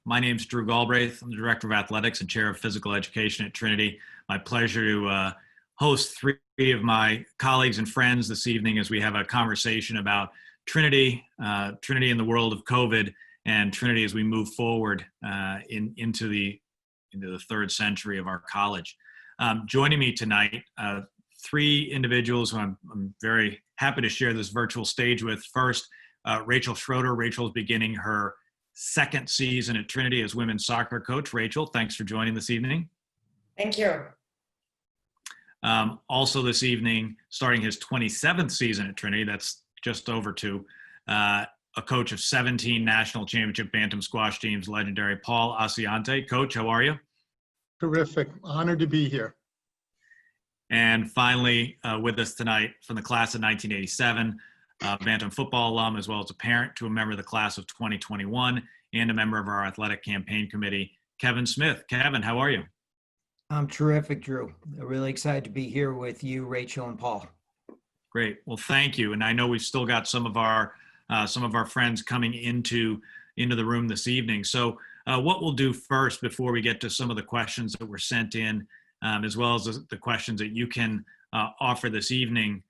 My name's Drew Galbraith. I'm the Director of Athletics and Chair of Physical Education at Trinity. My pleasure to host three of my colleagues and friends this evening as we have a conversation about Trinity, Trinity in the world of COVID, and Trinity as we move forward into the third century of our college. Joining me tonight, three individuals who I'm very happy to share this virtual stage with. First, Rachael Schroeder. Rachael's beginning her second season at Trinity as women's soccer coach. Rachael, thanks for joining this evening. Thank you. Also this evening, starting his 27th season at Trinity, that's just over two, a coach of 17 national championship bantam squash teams, legendary Paul Assaiante. Coach, how are you? Terrific. Honored to be here. And finally, with us tonight from the class of 1987, bantam football alum, as well as a parent to a member of the class of 2021 and a member of our athletic campaign committee, Kevin Smith. Kevin, how are you? I'm terrific, Drew. Really excited to be here with you, Rachael, and Paul. Great. Well, thank you. And I know we've still got some of our friends coming into the room this evening. So what we'll do first, before we get to some of the questions that were sent in, as well as the questions that you can offer this evening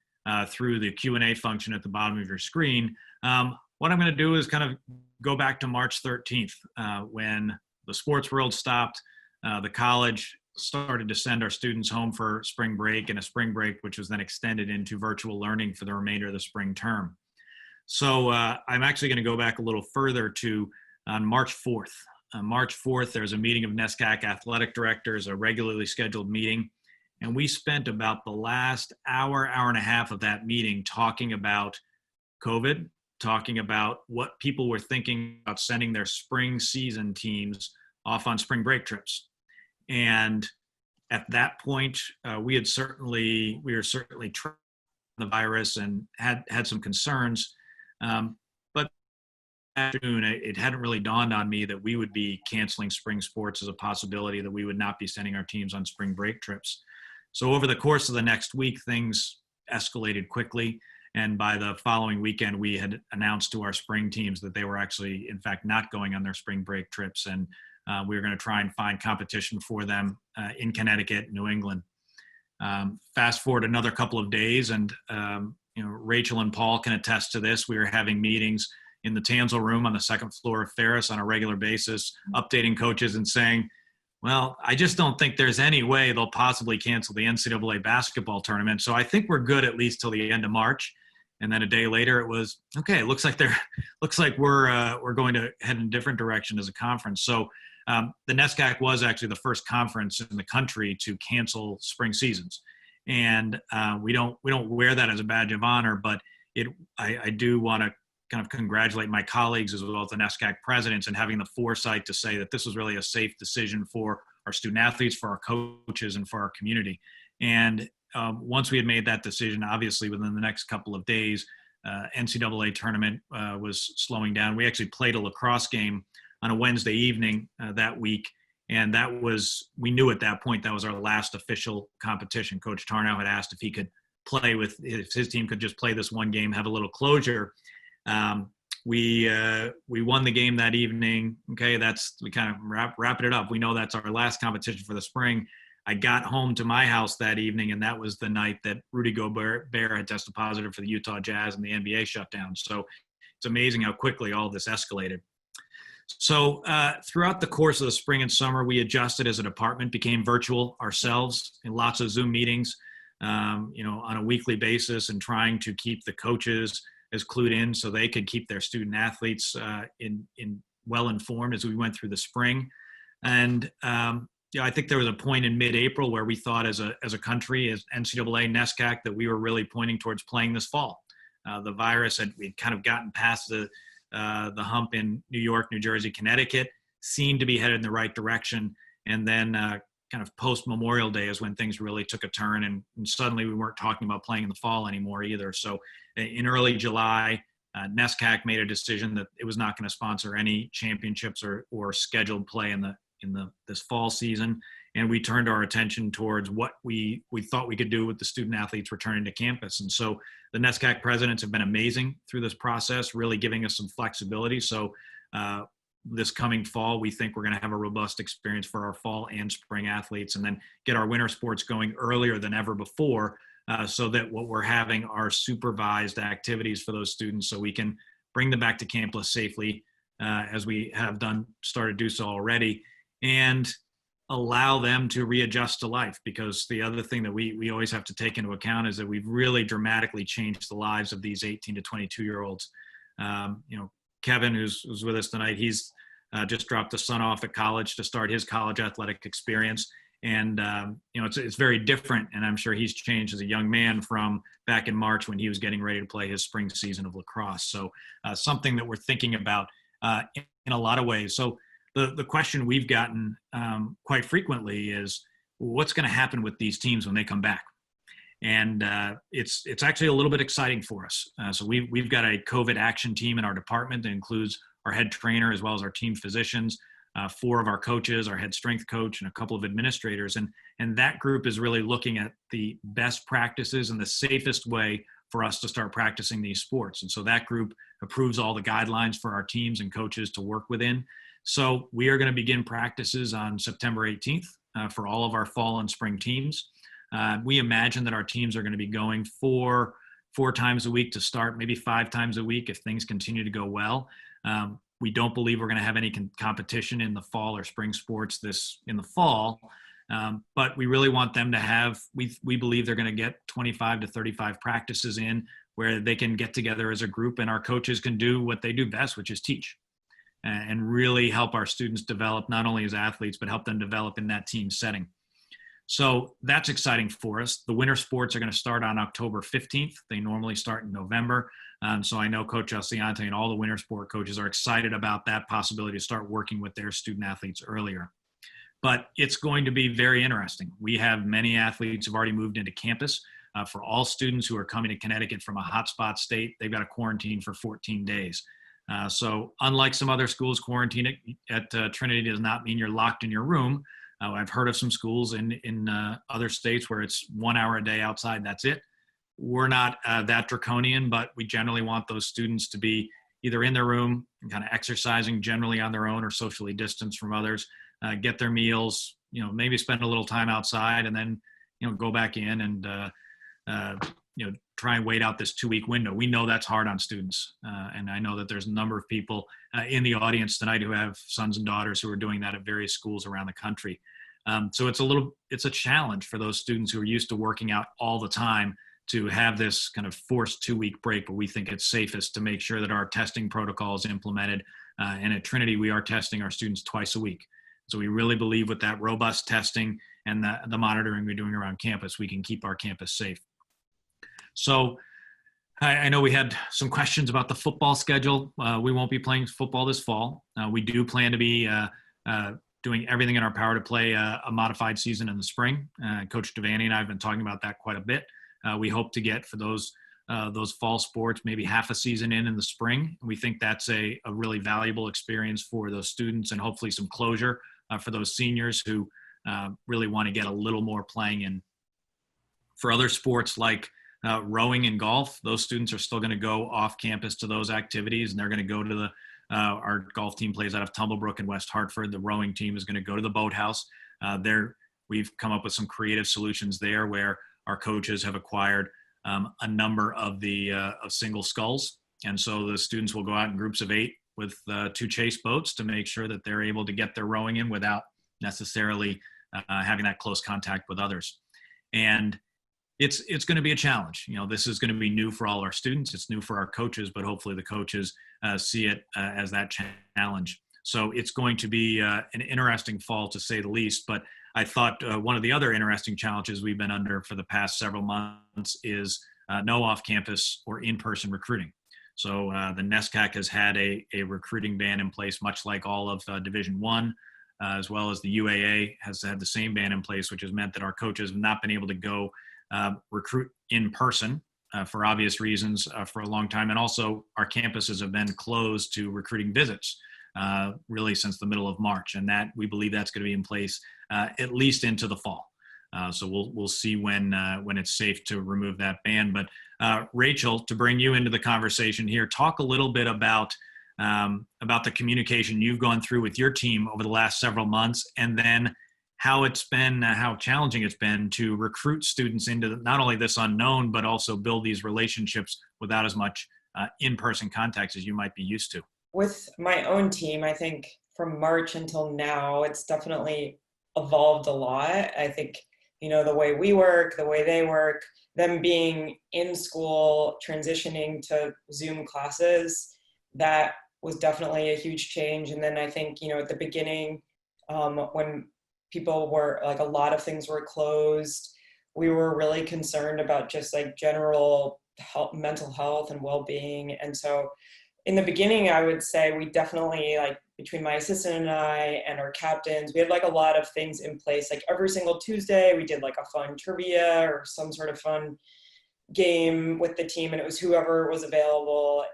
through the Q&A function at the bottom of your screen. What I'm going to do is kind of go back to March 13th when the sports world stopped. The college started to send our students home for spring break, and a spring break which was then extended into virtual learning for the remainder of the spring term. So I'm actually going to go back a little further to on March 4th. On March 4th, there's a meeting of NESCAC athletic directors, a regularly scheduled meeting. And we spent about the last hour and a half of that meeting talking about COVID, talking about what people were thinking about sending their spring season teams off on spring break trips. And at that point, we were certainly tracking the virus and had some concerns. But afternoon, it hadn't really dawned on me that we would be canceling spring sports as a possibility, that we would not be sending our teams on spring break trips. So over the course of the next week, things escalated quickly. And by the following weekend, we had announced to our spring teams that they were actually, in fact, not going on their spring break trips. And we were going to try and find competition for them in Connecticut, New England. Fast forward another couple of days, and Rachael and Paul can attest to this. We were having meetings in the Tansel room on the second floor of Ferris on a regular basis, updating coaches and saying, well, I just don't think there's any way they'll possibly cancel the NCAA basketball tournament. So I think we're good at least till the end of March. And then a day later, it was okay. It looks like we're going to head in a different direction as a conference. So the NESCAC was actually the first conference in the country to cancel spring seasons, and we don't wear that as a badge of honor. But I do want to kind of congratulate my colleagues as well as the NESCAC presidents and having the foresight to say that this was really a safe decision for our student athletes, for our coaches, and for our community. And once we had made that decision, obviously within the next couple of days, NCAA tournament was slowing down. We actually played a lacrosse game on a Wednesday evening that week. And we knew at that point that was our last official competition. Coach Tarnow had asked if if his team could just play this one game, have a little closure. We won the game that evening. Okay, we kind of wrapping it up. We know that's our last competition for the spring. I got home to my house that evening, and that was the night that Rudy Gobert had tested positive for the Utah Jazz and the NBA shut down. So it's amazing how quickly all this escalated. So throughout the course of the spring and summer, we adjusted as a department, became virtual ourselves in lots of Zoom meetings, on a weekly basis, and trying to keep the coaches as clued in so they could keep their student athletes in well informed as we went through the spring. And I think there was a point in mid-April where we thought as a country, as NCAA, NESCAC, that we were really pointing towards playing this fall. The virus we'd kind of gotten past the hump in New York, New Jersey, Connecticut, seemed to be headed in the right direction. And then kind of post-Memorial Day is when things really took a turn, and suddenly we weren't talking about playing in the fall anymore either. So in early July, NESCAC made a decision that it was not going to sponsor any championships or scheduled play in this fall season. And we turned our attention towards what we thought we could do with the student athletes returning to campus. And so the NESCAC presidents have been amazing through this process, really giving us some flexibility. So this coming fall, we think we're going to have a robust experience for our fall and spring athletes, and then get our winter sports going earlier than ever before, so that what we're having are supervised activities for those students, so we can bring them back to campus safely, as we have started to do so already, and allow them to readjust to life. Because the other thing that we always have to take into account is that we've really dramatically changed the lives of these 18 to 22-year-olds. Kevin, who's with us tonight, he's just dropped the son off at college to start his college athletic experience. And, it's very different. And I'm sure he's changed as a young man from back in March when he was getting ready to play his spring season of lacrosse. So something that we're thinking about in a lot of ways. So the question we've gotten quite frequently is, what's going to happen with these teams when they come back? And it's actually a little bit exciting for us. So we've got a COVID action team in our department that includes our head trainer as well as our team physicians, 4 of our coaches, our head strength coach, and a couple of administrators. And that group is really looking at the best practices and the safest way for us to start practicing these sports. And so that group approves all the guidelines for our teams and coaches to work within. So we are going to begin practices on September 18th for all of our fall and spring teams. We imagine that our teams are going to be going four times a week to start, maybe 5 times a week if things continue to go well. We don't believe we're going to have any competition in the fall or spring sports in the fall, but we really want them to have, we believe they're going to get 25 to 35 practices in where they can get together as a group and our coaches can do what they do best, which is teach and really help our students develop not only as athletes, but help them develop in that team setting. So that's exciting for us. The winter sports are going to start on October 15th. They normally start in November. So I know Coach Assaiante and all the winter sport coaches are excited about that possibility to start working with their student athletes earlier. But it's going to be very interesting. We have many athletes who've already moved into campus. For all students who are coming to Connecticut from a hotspot state, they've got to quarantine for 14 days. So unlike some other schools, quarantine at Trinity does not mean you're locked in your room. I've heard of some schools in other states where it's 1 hour a day outside, that's it. We're not that draconian, but we generally want those students to be either in their room, kind of exercising generally on their own or socially distanced from others, get their meals, maybe spend a little time outside and then, go back in and, try and wait out this 2-week window. We know that's hard on students. And I know that there's a number of people in the audience tonight who have sons and daughters who are doing that at various schools around the country. So it's a challenge for those students who are used to working out all the time to have this kind of forced 2-week break, but we think it's safest to make sure that our testing protocol is implemented. And at Trinity, we are testing our students twice a week. So we really believe with that robust testing and the monitoring we're doing around campus, we can keep our campus safe. So I know we had some questions about the football schedule. We won't be playing football this fall. We do plan to be doing everything in our power to play a modified season in the spring. Coach Devaney and I have been talking about that quite a bit. We hope to get for those fall sports maybe half a season in the spring. We think that's a really valuable experience for those students and hopefully some closure for those seniors who really want to get a little more playing in. For other sports like rowing and golf, those students are still going to go off campus to those activities, and they're going to go to our golf team plays out of Tumblebrook and West Hartford. The rowing team is going to go to the boathouse. We've come up with some creative solutions there where our coaches have acquired a number of of single sculls. And so the students will go out in groups of 8 with 2 chase boats to make sure that they're able to get their rowing in without necessarily having that close contact with others. And it's going to be a challenge. This is going to be new for all our students. It's new for our coaches, but hopefully the coaches see it as that challenge. So it's going to be an interesting fall to say the least. But I thought one of the other interesting challenges we've been under for the past several months is no off-campus or in-person recruiting. So the NESCAC has had a recruiting ban in place, much like all of Division I, as well as the U.A.A. has had the same ban in place, which has meant that our coaches have not been able to go recruit in person for obvious reasons for a long time. And also our campuses have been closed to recruiting visits really since the middle of March. And that we believe that's going to be in place at least into the fall. So we'll see when it's safe to remove that ban. But Rachael, to bring you into the conversation here, talk a little bit about about the communication you've gone through with your team over the last several months, and then how it's been, how challenging it's been to recruit students into not only this unknown, but also build these relationships without as much in-person contacts as you might be used to. With my own team, I think from March until now, it's definitely evolved a lot. I think, the way we work, the way they work, them being in school, transitioning to Zoom classes, that was definitely a huge change. And then I think, at the beginning, when people were like, a lot of things were closed, we were really concerned about just like general health, mental health and well-being. And so in the beginning, I would say we definitely, like, between my assistant and I and our captains, we had like a lot of things in place. Like every single Tuesday, we did like a fun trivia or some sort of fun game with the team, and it was whoever was available.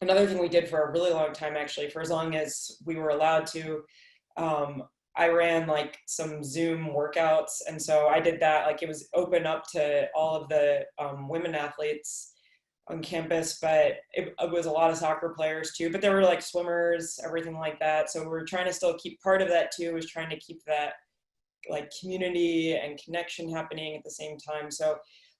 Another thing we did for a really long time, actually, for as long as we were allowed to, I ran like some Zoom workouts. And so I did that, like it was open up to all of the women athletes on campus, but it was a lot of soccer players too, but there were like swimmers, everything like that. So we're trying to still keep part of that too, was trying to keep that like community and connection happening at the same time. So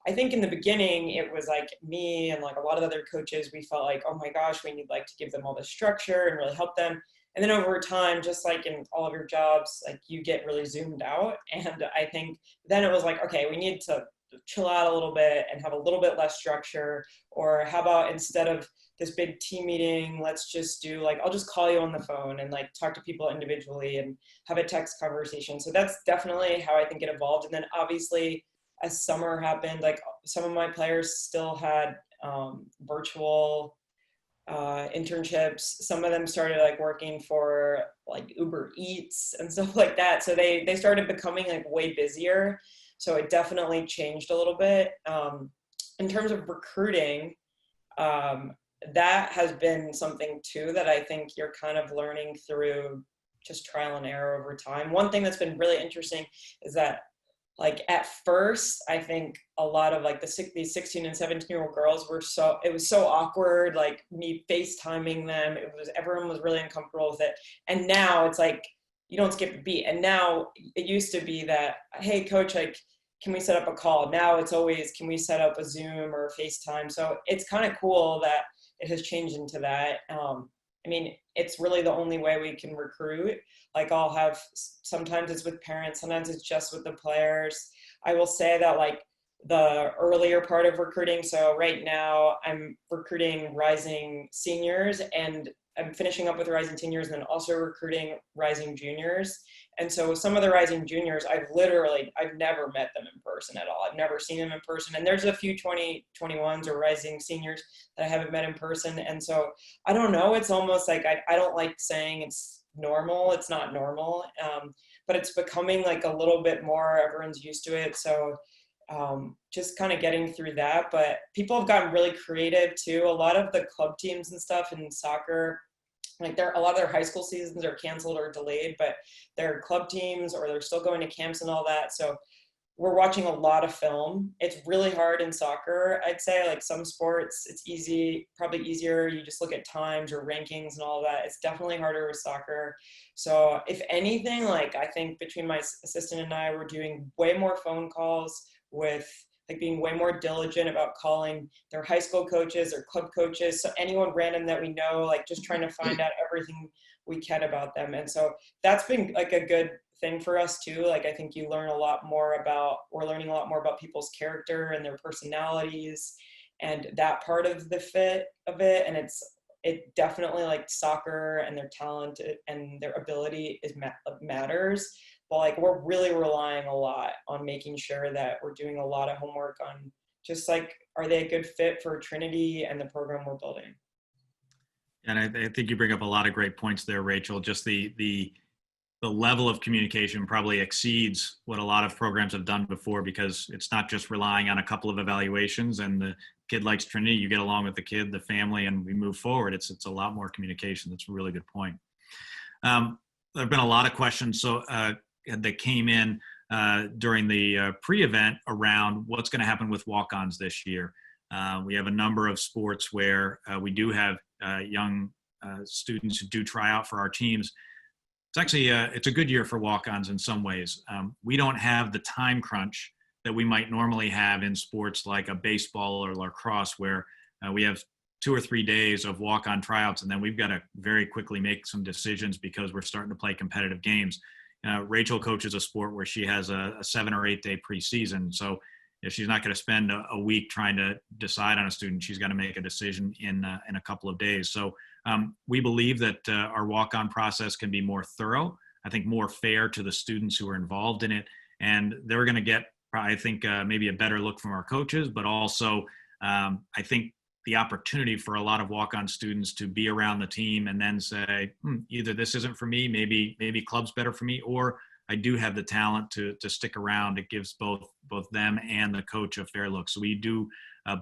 I think in the beginning, it was like me and like a lot of other coaches, we felt like, oh my gosh, we need like to give them all the structure and really help them. And then over time, just like in all of your jobs, like you get really zoomed out. And I think then it was like, okay, we need to chill out a little bit and have a little bit less structure. Or how about instead of this big team meeting, let's just do like, I'll just call you on the phone and like talk to people individually and have a text conversation. So that's definitely how I think it evolved. And then obviously as summer happened, like some of my players still had virtual internships. Some of them started like working for like Uber Eats and stuff like that. So they started becoming like way busier. So it definitely changed a little bit. In terms of recruiting, that has been something too that I think you're kind of learning through just trial and error over time. One thing that's been really interesting is that like at first, I think a lot of like these 16 and 17-year-old girls it was so awkward, like me FaceTiming them. Everyone was really uncomfortable with it. And now it's like, you don't skip a beat. And now it used to be that, hey coach, like, can we set up a call? Now it's always, can we set up a Zoom or a FaceTime? So it's kind of cool that it has changed into that. I mean, it's really the only way we can recruit. Like I'll have, sometimes it's with parents, sometimes it's just with the players. I will say that like the earlier part of recruiting, so right now I'm recruiting rising seniors and I'm finishing up with rising seniors and then also recruiting rising juniors. And so some of the rising juniors, I've never met them in person at all. I've never seen them in person. And there's a few 2021s or rising seniors that I haven't met in person. And so I don't know, it's almost like, I don't like saying it's normal. It's not normal, but it's becoming like a little bit more, everyone's used to it. So just kind of getting through that. But people have gotten really creative too. A lot of the club teams and stuff in soccer, like a lot of their high school seasons are canceled or delayed, but they're club teams or they're still going to camps and all that. So we're watching a lot of film. It's really hard in soccer, I'd say. Like some sports, it's easy, probably easier. You just look at times or rankings and all that. It's definitely harder with soccer. So if anything, like I think between my assistant and I, we're doing way more phone calls with like being way more diligent about calling their high school coaches or club coaches. So anyone random that we know, like just trying to find out everything we can about them. And so that's been like a good thing for us too. Like I think we're learning a lot more about people's character and their personalities and that part of the fit of it. And it definitely like soccer and their talent and their ability matters. But like we're really relying a lot on making sure that we're doing a lot of homework on just like, are they a good fit for Trinity and the program we're building? And I think you bring up a lot of great points there, Rachel. Just the level of communication probably exceeds what a lot of programs have done before, because it's not just relying on a couple of evaluations and the kid likes Trinity, you get along with the kid, the family, and we move forward. It's a lot more communication. That's a really good point. There have been a lot of questions that came in during the pre-event around what's going to happen with walk-ons this year. We have a number of sports where we do have young students who do try out for our teams. It's actually it's a good year for walk-ons in some ways. We don't have the time crunch that we might normally have in sports like a baseball or lacrosse, where we have 2 or 3 days of walk-on tryouts, and then we've got to very quickly make some decisions because we're starting to play competitive games. Rachael coaches a sport where she has a 7 or 8 day preseason, so if she's not going to spend a week trying to decide on a student, she's got to make a decision in a couple of days. So we believe that our walk-on process can be more thorough, I think more fair to the students who are involved in it, and they're going to get, I think, maybe a better look from our coaches, but also I think the opportunity for a lot of walk-on students to be around the team and then say, either this isn't for me, maybe club's better for me, or I do have the talent to stick around. It gives both them and the coach a fair look. So we do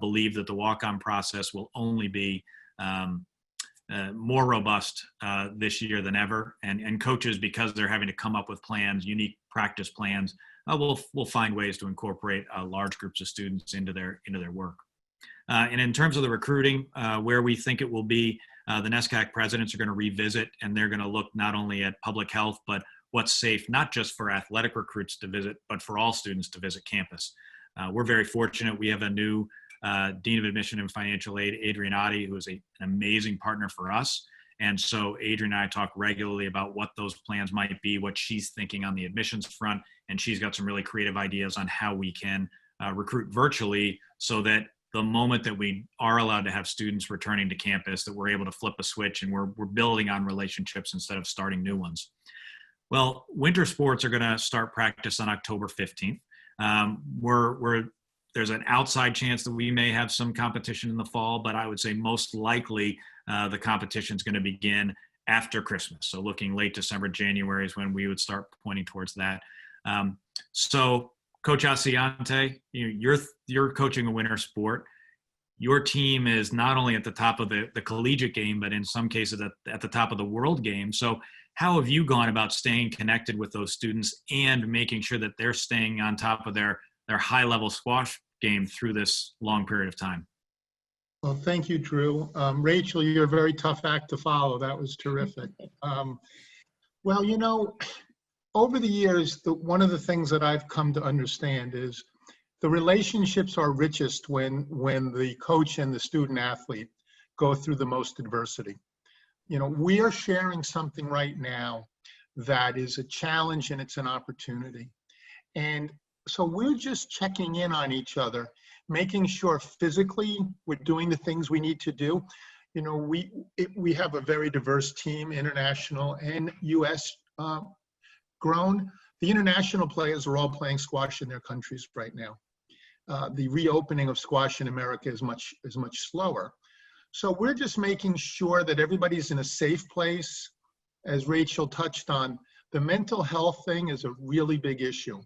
believe that the walk-on process will only be more robust this year than ever. And coaches, because they're having to come up with plans, unique practice plans, we'll find ways to incorporate large groups of students into their work. And in terms of the recruiting, where we think it will be, the NESCAC presidents are going to revisit, and they're going to look not only at public health, but what's safe, not just for athletic recruits to visit, but for all students to visit campus. We're very fortunate. We have a new Dean of Admission and Financial Aid, Adrienne Otti, who is an amazing partner for us. And so Adrienne and I talk regularly about what those plans might be, what she's thinking on the admissions front, and she's got some really creative ideas on how we can recruit virtually so that the moment that we are allowed to have students returning to campus, that we're able to flip a switch and we're building on relationships instead of starting new ones. Well, winter sports are going to start practice on October 15th. There's an outside chance that we may have some competition in the fall, but I would say most likely the competition is going to begin after Christmas. So looking late December, January is when we would start pointing towards that. So Coach Assaiante, you're coaching a winter sport. Your team is not only at the top of the collegiate game, but in some cases at the top of the world game. So how have you gone about staying connected with those students and making sure that they're staying on top of their high-level squash game through this long period of time? Well, thank you, Drew. Rachel, you're a very tough act to follow. That was terrific. Well, over the years, one of the things that I've come to understand is the relationships are richest when the coach and the student athlete go through the most adversity. We are sharing something right now that is a challenge and it's an opportunity. And so we're just checking in on each other, making sure physically we're doing the things we need to do. We have a very diverse team, international and U.S. Grown. The international players are all playing squash in their countries right now. The reopening of squash in America is much slower. So we're just making sure that everybody's in a safe place. As Rachel touched on, the mental health thing is a really big issue.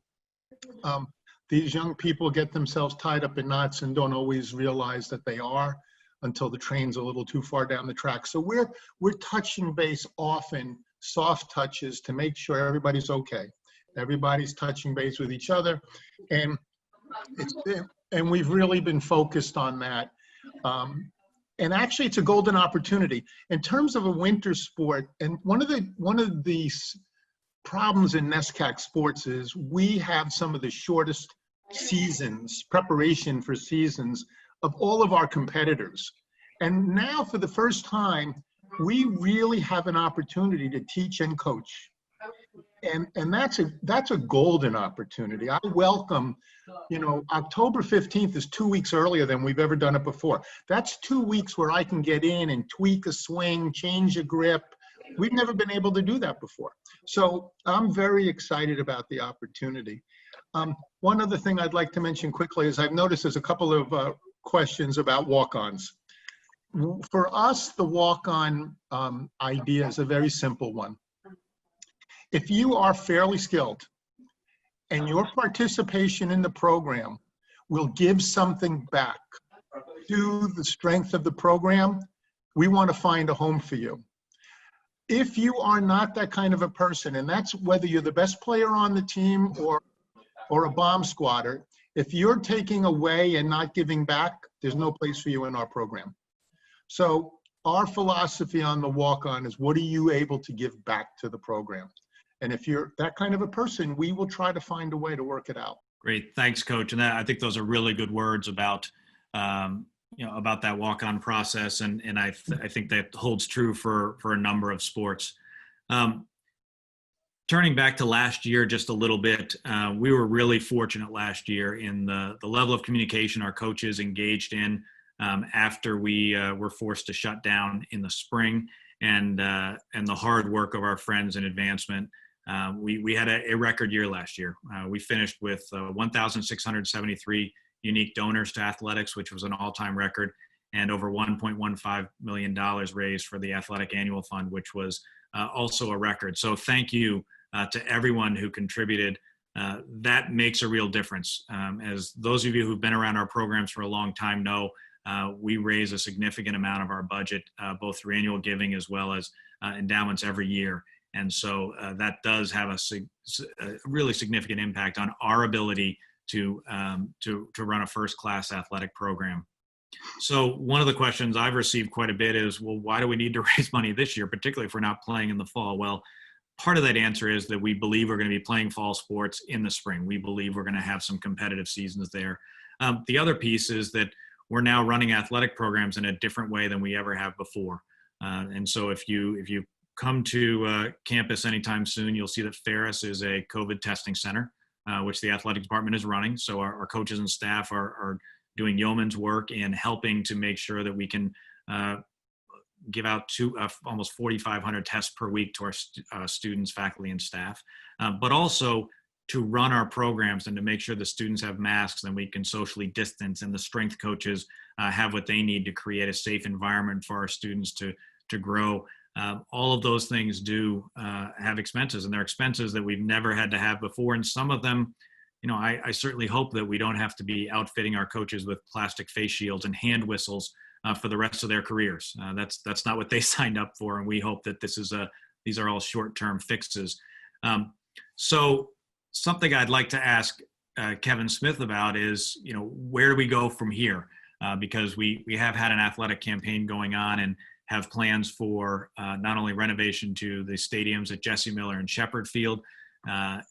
These young people get themselves tied up in knots and don't always realize that they are until the train's a little too far down the track. So we're touching base often, soft touches, to make sure everybody's okay. Everybody's touching base with each other, and we've really been focused on that. And actually, it's a golden opportunity in terms of a winter sport. And one of the problems in NESCAC sports is we have some of the shortest seasons, preparation for seasons, of all of our competitors. And now, for the first time, we really have an opportunity to teach and coach. And that's a golden opportunity. I welcome, October 15th is 2 weeks earlier than we've ever done it before. That's 2 weeks where I can get in and tweak a swing, change a grip. We've never been able to do that before. So I'm very excited about the opportunity. One other thing I'd like to mention quickly is I've noticed there's a couple of questions about walk-ons. For us, the walk-on idea is a very simple one. If you are fairly skilled and your participation in the program will give something back to the strength of the program, we want to find a home for you. If you are not that kind of a person, and that's whether you're the best player on the team or a bomb squatter, if you're taking away and not giving back, there's no place for you in our program. So our philosophy on the Walk-On is, what are you able to give back to the program? And if you're that kind of a person, we will try to find a way to work it out. Great. Thanks, Coach. And I think those are really good words about, about that walk-on process. And I think that holds true for a number of sports. Turning back to last year just a little bit, we were really fortunate last year in the level of communication our coaches engaged in after we were forced to shut down in the spring, and the hard work of our friends in advancement. We had a record year last year. We finished with 1,673 unique donors to athletics, which was an all-time record, and over $1.15 million raised for the Athletic Annual Fund, which was also a record. So thank you to everyone who contributed. That makes a real difference. As those of you who've been around our programs for a long time know, we raise a significant amount of our budget, both through annual giving as well as endowments every year. And so that does have a really significant impact on our ability to run a first-class athletic program. So one of the questions I've received quite a bit is, well, why do we need to raise money this year, particularly if we're not playing in the fall? Well, part of that answer is that we believe we're going to be playing fall sports in the spring. We believe we're going to have some competitive seasons there. The other piece is that we're now running athletic programs in a different way than we ever have before. And so if you come to campus anytime soon, you'll see that Ferris is a COVID testing center, which the athletic department is running. So our coaches and staff are doing yeoman's work in helping to make sure that we can give out almost 4,500 tests per week to our students, faculty, and staff, but also to run our programs and to make sure the students have masks and we can socially distance, and the strength coaches have what they need to create a safe environment for our students to grow. All of those things do have expenses, and they're expenses that we've never had to have before. And some of them, I certainly hope that we don't have to be outfitting our coaches with plastic face shields and hand whistles for the rest of their careers. That's not what they signed up for, and we hope that these are all short-term fixes. So something I'd like to ask Kevin Smith about is, where do we go from here? Because we have had an athletic campaign going on and have plans for not only renovation to the stadiums at Jesse Miller and Shepherd Field,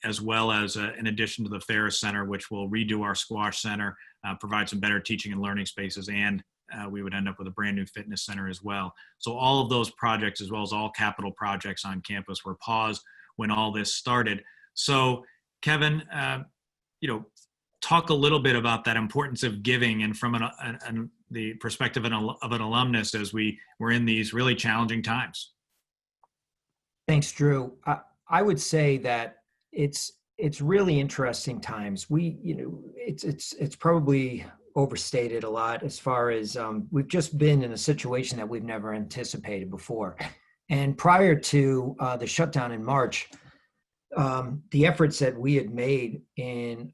as well as in addition to the Ferris Center, which will redo our squash center, provide some better teaching and learning spaces, and we would end up with a brand new fitness center as well. So all of those projects, as well as all capital projects on campus, were paused when all this started. So Kevin, talk a little bit about that importance of giving, and from the perspective of an alumnus as we're in these really challenging times. Thanks, Drew. I would say that it's really interesting times. It's probably overstated a lot as far as we've just been in a situation that we've never anticipated before. And prior to the shutdown in March, the efforts that we had made in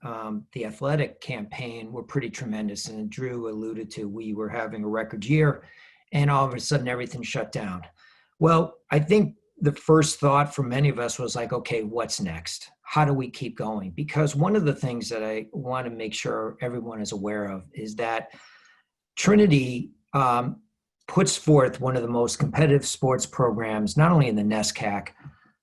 the athletic campaign were pretty tremendous. And Drew alluded to, we were having a record year, and all of a sudden everything shut down. Well, I think the first thought for many of us was like, okay, what's next? How do we keep going? Because one of the things that I want to make sure everyone is aware of is that Trinity puts forth one of the most competitive sports programs, not only in the NESCAC,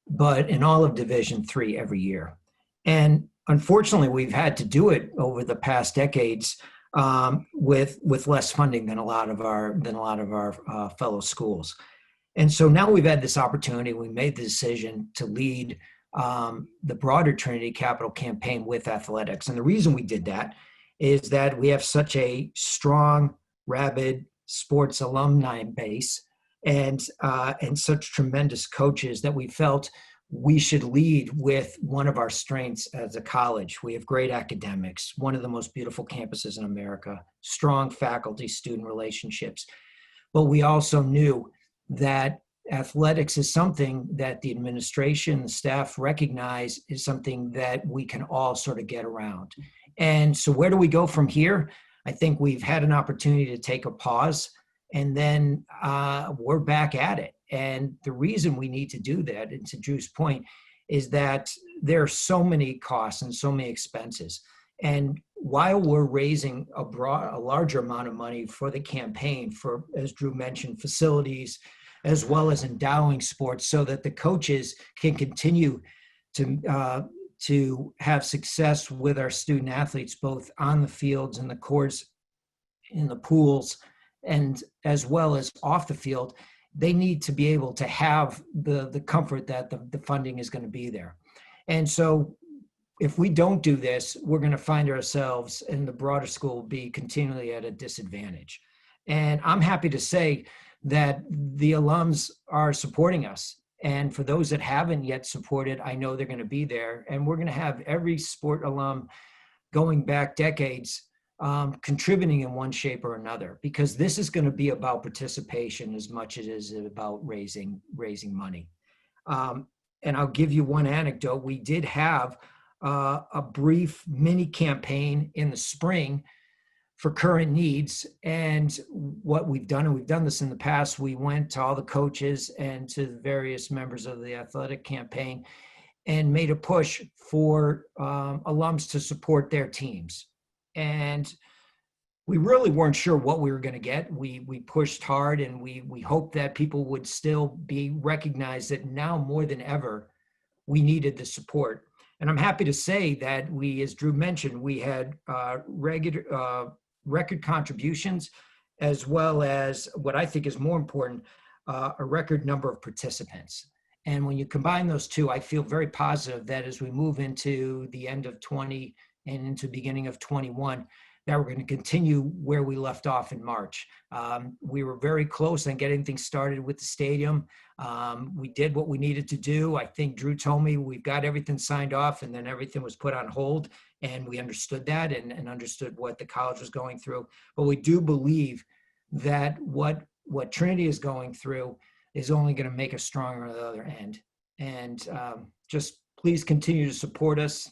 but in all of Division III every year. And unfortunately, we've had to do it over the past decades with less funding than a lot of our fellow schools. And so now we've had this opportunity. We made the decision to lead the broader Trinity Capital campaign with athletics. And the reason we did that is that we have such a strong, rabid sports alumni base and such tremendous coaches that we felt we should lead with one of our strengths as a college. We have great academics, one of the most beautiful campuses in America, strong faculty-student relationships. But we also knew that athletics is something that the administration, the staff recognize is something that we can all sort of get around. And so where do we go from here? I think we've had an opportunity to take a pause, and then we're back at it. And the reason we need to do that, and to Drew's point, is that there are so many costs and so many expenses. And while we're raising a larger amount of money for the campaign for, as Drew mentioned, facilities, as well as endowing sports so that the coaches can continue to have success with our student athletes, both on the fields and the courts, in the pools, and as well as off the field, they need to be able to have the comfort that the funding is going to be there. And so if we don't do this, we're going to find ourselves in the broader school be continually at a disadvantage. And I'm happy to say that the alums are supporting us. And for those that haven't yet supported, I know they're going to be there. And we're going to have every sport alum going back decades contributing in one shape or another, because this is going to be about participation as much as it is about raising money. And I'll give you one anecdote. We did have a brief mini campaign in the spring for current needs. And what we've done, and we've done this in the past, we went to all the coaches and to the various members of the athletic campaign and made a push for alums to support their teams. And we really weren't sure what we were going to get. We pushed hard, and we hoped that people would still be recognized that now more than ever, we needed the support. And I'm happy to say that we, as Drew mentioned, we had record contributions, as well as what I think is more important, a record number of participants. And when you combine those two, I feel very positive that as we move into the end of 20 and into the beginning of 21, that we're going to continue where we left off in March. We were very close on getting things started with the stadium. We did what we needed to do. I think Drew told me we've got everything signed off, and then everything was put on hold, and we understood that and understood what the college was going through. But we do believe that what Trinity is going through is only going to make us stronger on the other end. And just please continue to support us.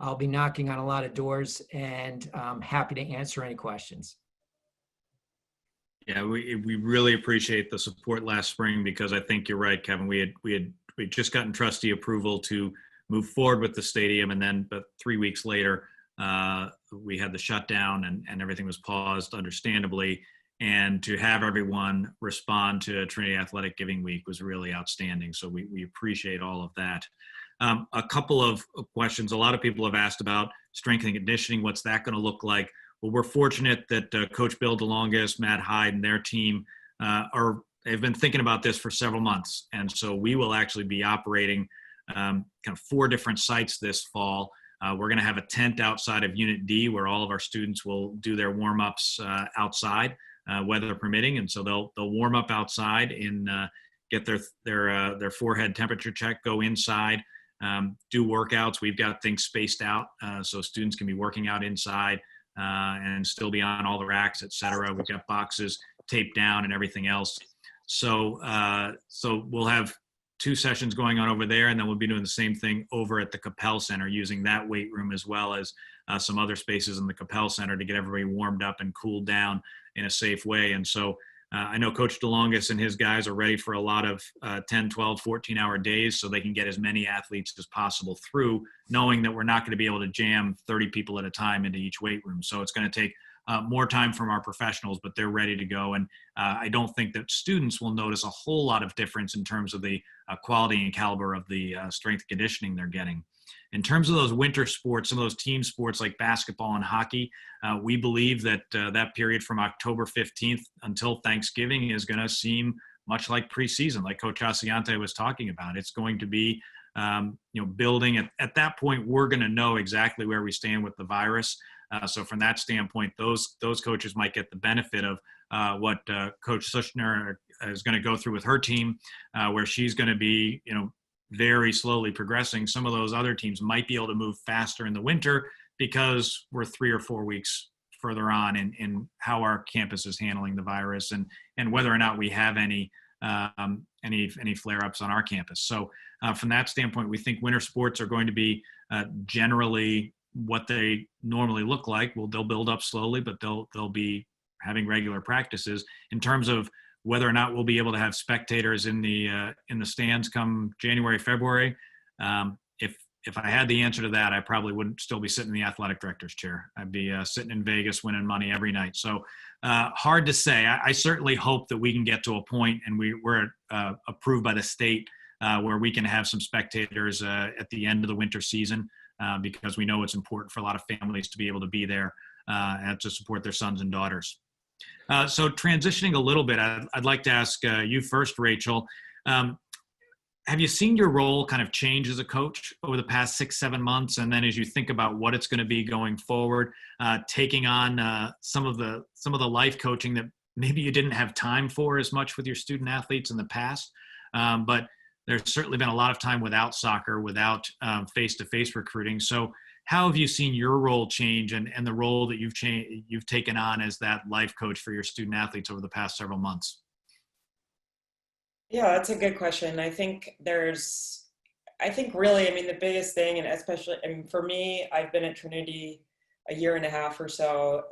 I'll be knocking on a lot of doors, and I'm happy to answer any questions. Yeah, we really appreciate the support last spring, because I think you're right, Kevin. We had just gotten trustee approval to move forward with the stadium, and then but 3 weeks later we had the shutdown and everything was paused, understandably. And to have everyone respond to Trinity Athletic Giving Week was really outstanding. So we appreciate all of that. A couple of questions. A lot of people have asked about strength and conditioning. What's that going to look like? Well, we're fortunate that Coach Bill DeLongis, Matt Hyde, and their team have been thinking about this for several months. And so we will actually be operating kind of 4 different sites this fall. We're going to have a tent outside of Unit D where all of our students will do their warm-ups outside, weather permitting. And so they'll warm up outside and get their forehead temperature check, go inside, do workouts. We've got things spaced out so students can be working out inside and still be on all the racks, et cetera. We've got boxes taped down and everything else. So we'll have 2 sessions going on over there, and then we'll be doing the same thing over at the Capel Center, using that weight room as well as some other spaces in the Capel Center to get everybody warmed up and cooled down in a safe way. And so I know Coach DeLongis and his guys are ready for a lot of 10, 12, 14-hour days so they can get as many athletes as possible through, knowing that we're not going to be able to jam 30 people at a time into each weight room. So it's going to take more time from our professionals, but they're ready to go. And I don't think that students will notice a whole lot of difference in terms of the quality and caliber of the strength conditioning they're getting. In terms of those winter sports, some of those team sports like basketball and hockey, we believe that that period from October 15th until Thanksgiving is going to seem much like preseason, like Coach Assaiante was talking about. It's going to be, building. At that point, we're going to know exactly where we stand with the virus. So from that standpoint, those coaches might get the benefit of what Coach Sushner is going to go through with her team, where she's going to be, very slowly progressing. Some of those other teams might be able to move faster in the winter because we're 3 or 4 weeks further on in how our campus is handling the virus and whether or not we have any flare-ups on our campus. So from that standpoint, we think winter sports are going to be generally what they normally look like. Well, they'll build up slowly, but they'll be having regular practices. In terms of whether or not we'll be able to have spectators in the stands come January, February, if I had the answer to that, I probably wouldn't still be sitting in the athletic director's chair. I'd be sitting in Vegas winning money every night. So hard to say. I certainly hope that we can get to a point, and we're approved by the state where we can have some spectators at the end of the winter season, because we know it's important for a lot of families to be able to be there and to support their sons and daughters. So transitioning a little bit, I'd like to ask you first, Rachael. Have you seen your role kind of change as a coach over the past 6-7 months? And then as you think about what it's going to be going forward, taking on some of the life coaching that maybe you didn't have time for as much with your student athletes in the past. But there's certainly been a lot of time without soccer, without face-to-face recruiting. So how have you seen your role change and the role that you've taken on as that life coach for your student athletes over the past several months? Yeah, that's a good question. I think really, I mean, the biggest thing, and especially, I mean, for me, I've been at Trinity a year and a half or so.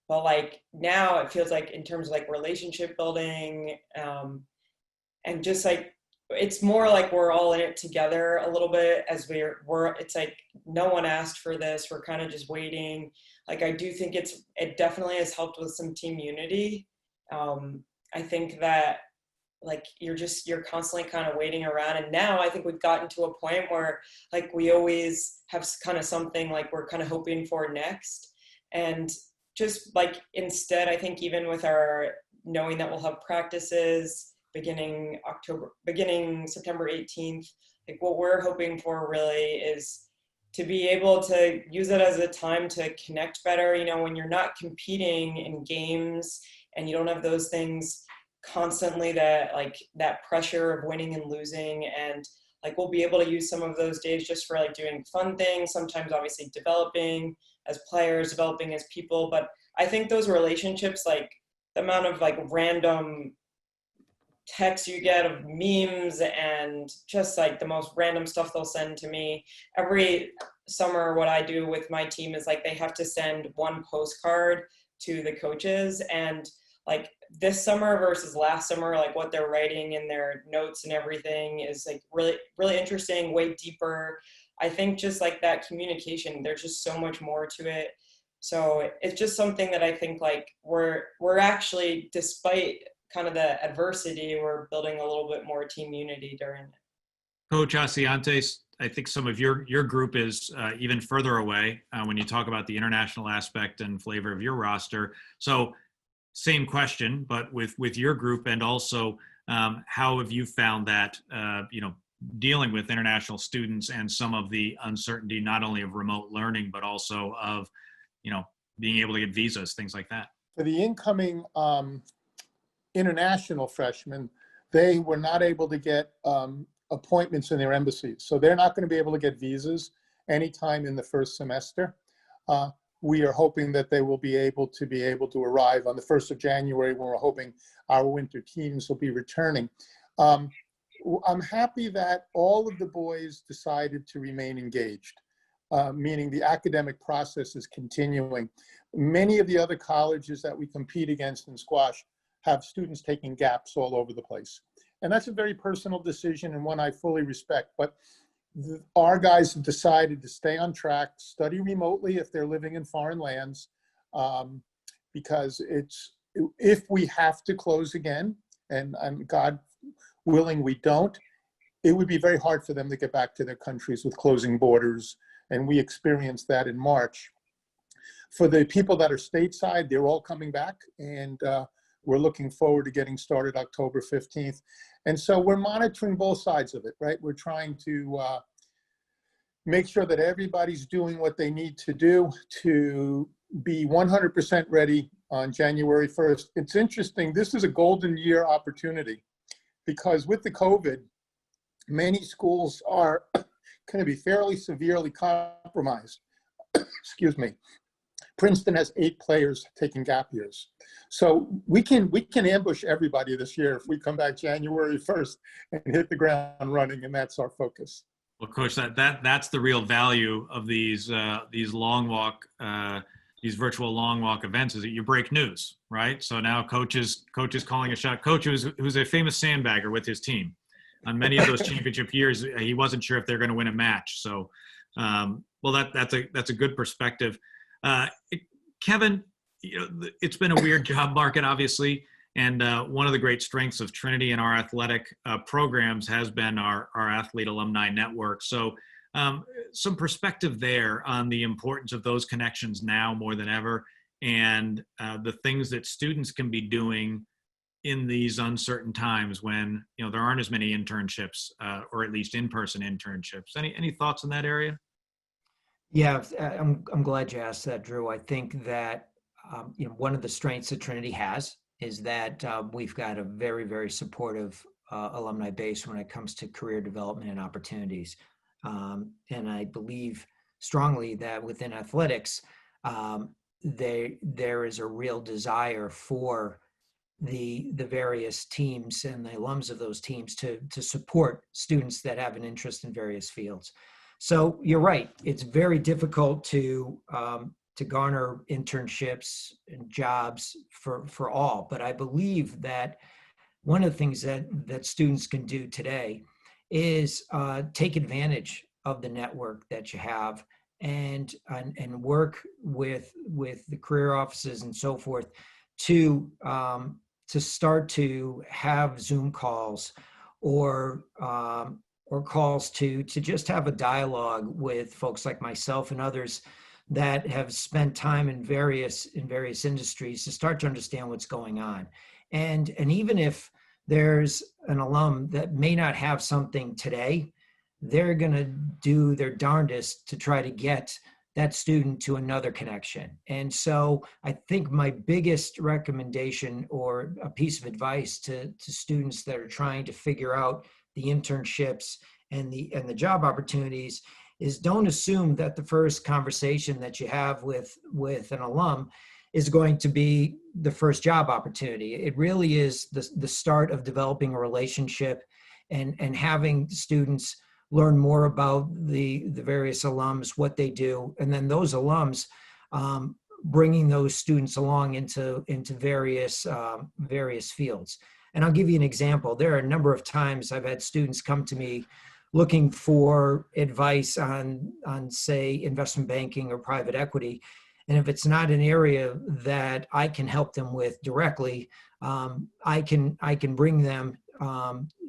But like now it feels like in terms of like relationship building, and just like, it's more like we're all in it together a little bit as it's like, no one asked for this. We're kind of just waiting. Like, I do think it definitely has helped with some team unity. I think that, like, you're constantly kind of waiting around, and now I think we've gotten to a point where like we always have kind of something like we're kind of hoping for next. And just like, instead, I think even with our knowing that we'll have practices beginning September 18th, like what we're hoping for really is to be able to use it as a time to connect better. You know, when you're not competing in games and you don't have those things constantly, that pressure of winning and losing, and like we'll be able to use some of those days just for like doing fun things, sometimes obviously developing as players, developing as people. But I think those relationships, like the amount of like random texts you get of memes and just like the most random stuff they'll send to me every summer. What I do with my team is like they have to send one postcard to the coaches, and like this summer versus last summer, like what they're writing in their notes and everything is like really, really interesting, way deeper. I think just like that communication, there's just so much more to it. So it's just something that I think like we're actually, despite kind of the adversity, we're building a little bit more team unity during it. Coach Assaiante, I think some of your group is even further away when you talk about the international aspect and flavor of your roster. So same question, but with your group, and also how have you found that, dealing with international students and some of the uncertainty, not only of remote learning, but also of, being able to get visas, things like that? For the incoming international freshmen, they were not able to get appointments in their embassies. So they're not going to be able to get visas anytime in the first semester. We are hoping that they will be able to arrive on the 1st of January, when we're hoping our winter teams will be returning. I'm happy that all of the boys decided to remain engaged, meaning the academic process is continuing. Many of the other colleges that we compete against in squash have students taking gaps all over the place. And that's a very personal decision and one I fully respect. But our guys have decided to stay on track, study remotely if they're living in foreign lands, because if we have to close again, and God willing we don't, it would be very hard for them to get back to their countries with closing borders. And we experienced that in March. For the people that are stateside, they're all coming back, and we're looking forward to getting started October 15th. And so we're monitoring both sides of it, right? We're trying to make sure that everybody's doing what they need to do to be 100% ready on January 1st. It's interesting, this is a golden year opportunity, because with the COVID, many schools are going to be fairly severely compromised. Excuse me. Princeton has 8 players taking gap years. So we can ambush everybody this year if we come back January 1st and hit the ground running, and that's our focus. Well, Coach, that's the real value of these long walk, these virtual long walk events, is that you break news, right? So now coach is calling a shot. Coach, who's a famous sandbagger with his team, on many of those championship years, he wasn't sure if they're going to win a match. So, well, that's a good perspective. Kevin, it's been a weird job market, obviously. And one of the great strengths of Trinity and our athletic programs has been our athlete alumni network. So some perspective there on the importance of those connections now more than ever, and the things that students can be doing in these uncertain times when there aren't as many internships or at least in-person internships. Any thoughts in that area? Yeah, I'm glad you asked that, Drew. I think that one of the strengths that Trinity has is that we've got a very, very supportive alumni base when it comes to career development and opportunities. And I believe strongly that within athletics, there is a real desire for the various teams and the alums of those teams to support students that have an interest in various fields. So you're right; it's very difficult to garner internships and jobs for all. But I believe that one of the things that students can do today is take advantage of the network that you have and work with the career offices and so forth to start to have Zoom calls or calls to just have a dialogue with folks like myself and others that have spent time in various industries to start to understand what's going on. And even if there's an alum that may not have something today, they're going to do their darndest to try to get that student to another connection. And so I think my biggest recommendation or a piece of advice to students that are trying to figure out the internships and the job opportunities is don't assume that the first conversation that you have with an alum is going to be the first job opportunity. It really is the start of developing a relationship and having students learn more about the various alums, what they do, and then those alums bringing those students along into various fields. And I'll give you an example. There are a number of times I've had students come to me looking for advice on say investment banking or private equity, and if it's not an area that I can help them with directly, I can bring them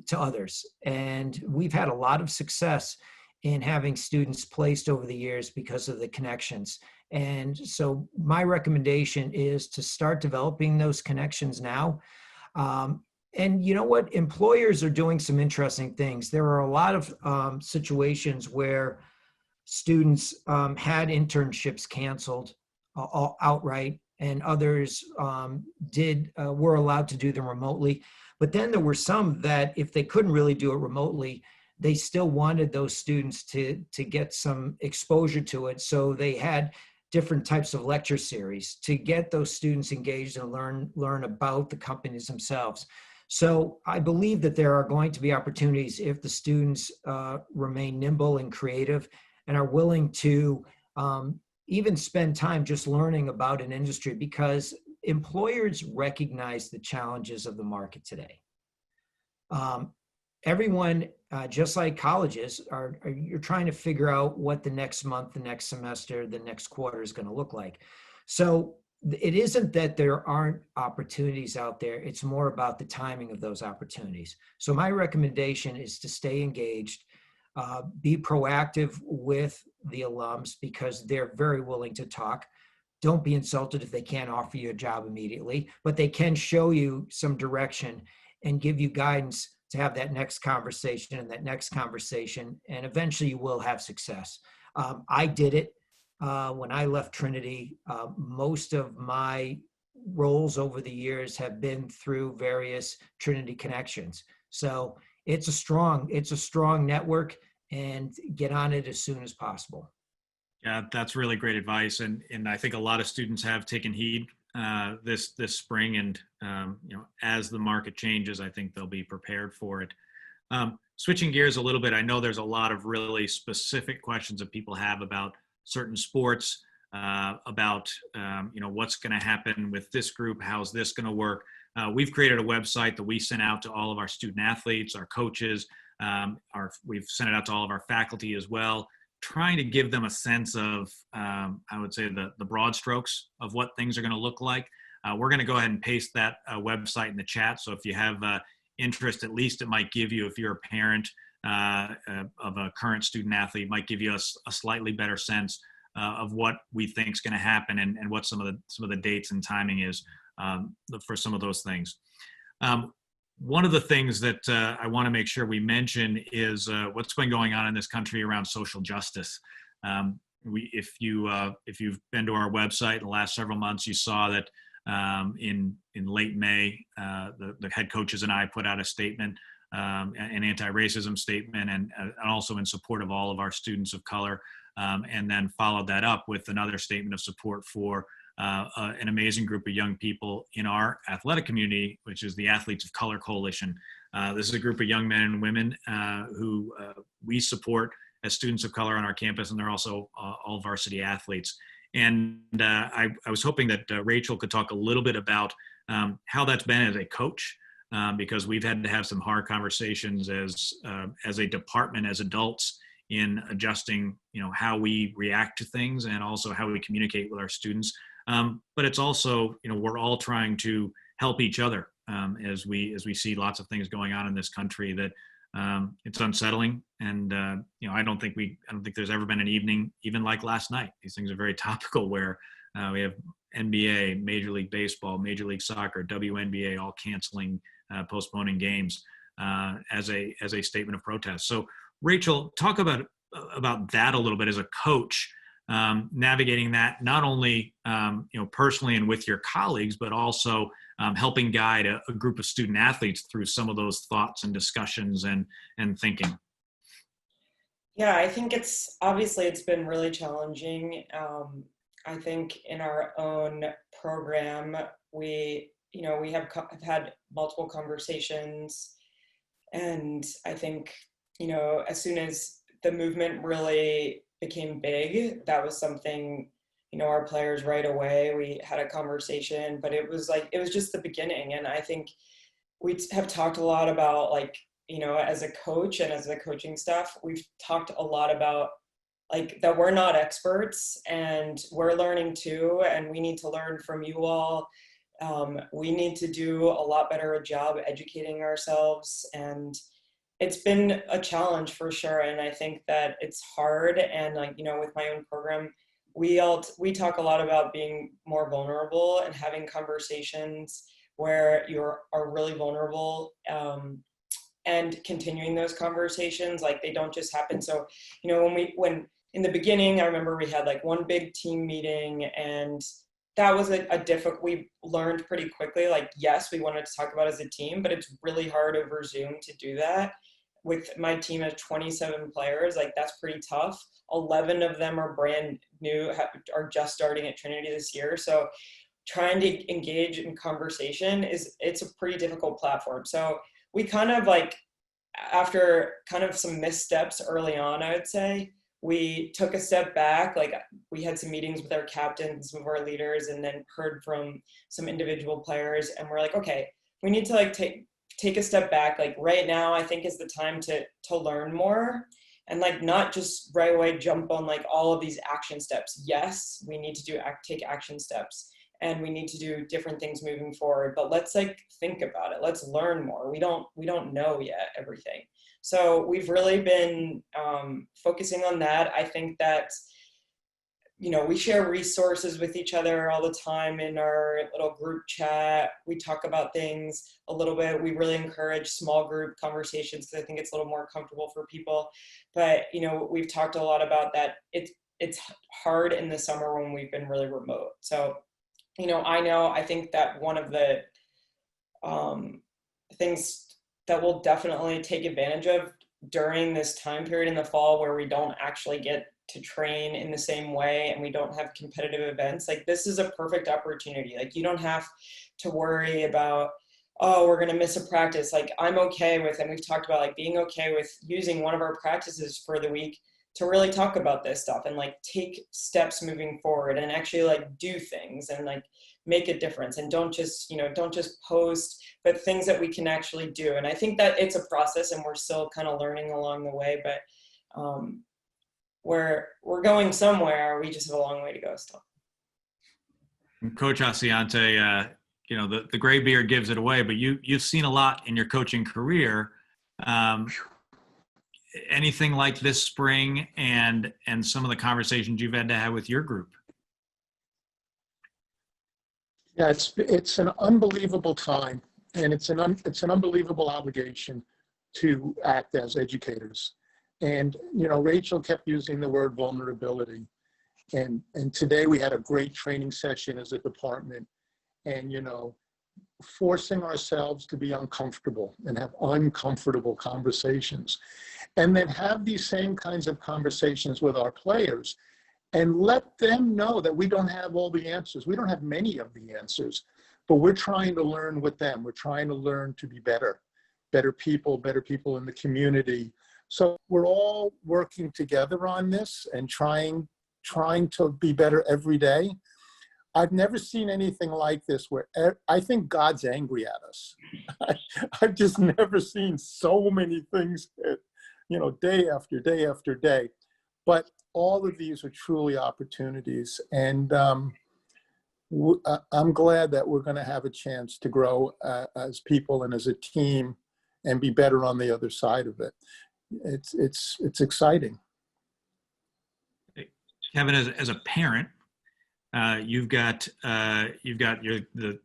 to others. And we've had a lot of success in having students placed over the years because of the connections. And so my recommendation is to start developing those connections now. And you know what? Employers are doing some interesting things. There are a lot of situations where students had internships canceled outright, and others were allowed to do them remotely. But then there were some that if they couldn't really do it remotely, they still wanted those students to get some exposure to it. So they had different types of lecture series to get those students engaged and learn about the companies themselves. So I believe that there are going to be opportunities if the students remain nimble and creative and are willing to even spend time just learning about an industry, because employers recognize the challenges of the market today. Everyone, just like colleges, you're trying to figure out what the next month, the next semester, the next quarter is going to look like. So it isn't that there aren't opportunities out there. It's more about the timing of those opportunities. So my recommendation is to stay engaged, be proactive with the alums because they're very willing to talk. Don't be insulted if they can't offer you a job immediately, but they can show you some direction and give you guidance to have that next conversation and that next conversation, and eventually you will have success. I did it when I left Trinity. Most of my roles over the years have been through various Trinity connections. So it's a strong network, and get on it as soon as possible. Yeah, that's really great advice, and I think a lot of students have taken heed this spring, and as the market changes, I think they'll be prepared for it. Switching gears a little bit, I know there's a lot of really specific questions that people have about certain sports, about what's going to happen with this group, how's this going to work. We've created a website that we sent out to all of our student athletes, our coaches, We've sent it out to all of our faculty as well, trying to give them a sense of, I would say, the broad strokes of what things are going to look like. We're going to go ahead and paste that website in the chat. So if you have interest, at least it might give you, if you're a parent of a current student athlete, might give you a slightly better sense of what we think is going to happen and what some of the dates and timing is for some of those things. One of the things that I want to make sure we mention is what's been going on in this country around social justice. If you've been to our website in the last several months, you saw that in late May, the head coaches and I put out a statement, an anti-racism statement, and also in support of all of our students of color, and then followed that up with another statement of support for an amazing group of young people in our athletic community, which is the Athletes of Color Coalition. This is a group of young men and women who we support as students of color on our campus, and they're also all varsity athletes. And I was hoping that Rachael could talk a little bit about how that's been as a coach, because we've had to have some hard conversations as a department, as adults, in adjusting, how we react to things and also how we communicate with our students. But it's also, we're all trying to help each other as we see lots of things going on in this country that it's unsettling. And I don't think there's ever been an evening even like last night. These things are very topical, where we have NBA, Major League Baseball, Major League Soccer, WNBA all canceling, postponing games as a statement of protest. So Rachael, talk about that a little bit as a coach, navigating that not only personally and with your colleagues, but also helping guide a group of student athletes through some of those thoughts and discussions and thinking. Yeah, I think it's been really challenging. I think in our own program, we have had multiple conversations, and I think, as soon as the movement really became big, that was something, our players right away, we had a conversation, but it was just the beginning. And I think we have talked a lot about, as a coach and as the coaching staff, we've talked a lot about that we're not experts and we're learning too, and we need to learn from you all. We need to do a lot better a job educating ourselves, and it's been a challenge for sure. And I think that it's hard. And with my own program, we talk a lot about being more vulnerable and having conversations where you are really vulnerable, and continuing those conversations. They don't just happen. So, when in the beginning, I remember we had one big team meeting, and that was a difficult, we learned pretty quickly, yes, we wanted to talk about as a team, but it's really hard over Zoom to do that. With my team of 27 players, that's pretty tough. 11 of them are brand new, are just starting at Trinity this year. So trying to engage in conversation it's a pretty difficult platform. So we kind of after kind of some missteps early on, I would say, we took a step back. We had some meetings with our captains, some of our leaders, and then heard from some individual players, and we're okay, we need to take a step back. Right now, I think is the time to learn more, and not just right away jump on all of these action steps. Yes, we need to take action steps, and we need to do different things moving forward, but let's think about it. Let's learn more. We don't know yet everything. So we've really been focusing on that. I think that we share resources with each other all the time in our little group chat. We talk about things a little bit. We really encourage small group conversations because I think it's a little more comfortable for people. But we've talked a lot about that. It's hard in the summer when we've been really remote. So I think that one of the things that we'll definitely take advantage of during this time period in the fall, where we don't actually get to train in the same way and we don't have competitive events, this is a perfect opportunity. You don't have to worry about, oh, we're going to miss a practice. I'm okay with, and we've talked about being okay with using one of our practices for the week to really talk about this stuff and take steps moving forward and actually do things and make a difference, and don't just post, but things that we can actually do. And I think that it's a process, and we're still kind of learning along the way, but we're going somewhere. We just have a long way to go still. Coach Assaiante, the gray beard gives it away, but you've seen a lot in your coaching career. Anything like this spring and some of the conversations you've had to have with your group? Yeah, it's an unbelievable time, and it's an unbelievable obligation to act as educators. And Rachel kept using the word vulnerability, and today we had a great training session as a department, and forcing ourselves to be uncomfortable and have uncomfortable conversations, and then have these same kinds of conversations with our players, and let them know that we don't have all the answers. We don't have many of the answers, but we're trying to learn with them. We're trying to learn to be better people in the community. So we're all working together on this and trying to be better every day. I've never seen anything like this where I think God's angry at us. I've just never seen so many things, day after day after day. But all of these are truly opportunities. And I'm glad that we're going to have a chance to grow as people and as a team and be better on the other side of it. It's exciting. Kevin, as a parent, you've got the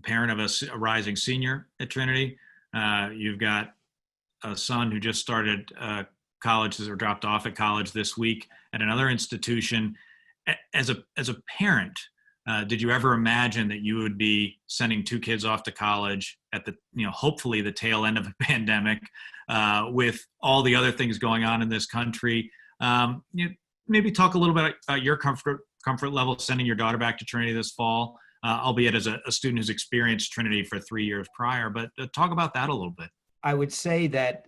parent of a rising senior at Trinity. You've got a son who just started college or dropped off at college this week at another institution. As a parent, did you ever imagine that you would be sending two kids off to college at the hopefully the tail end of a pandemic, with all the other things going on in this country? Maybe talk a little bit about your comfort level sending your daughter back to Trinity this fall, albeit as a student who's experienced Trinity for 3 years prior, but talk about that a little bit. I would say that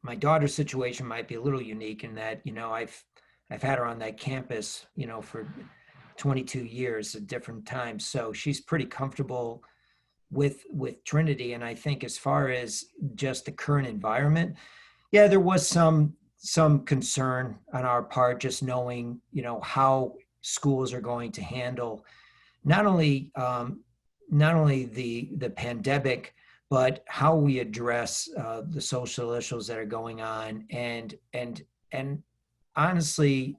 my daughter's situation might be a little unique in that, I've had her on that campus, for 22 years at different times. So she's pretty comfortable with Trinity. And I think as far as just the current environment, yeah, there was some concern on our part, just knowing, how schools are going to handle not only the pandemic, but how we address the social issues that are going on. And honestly,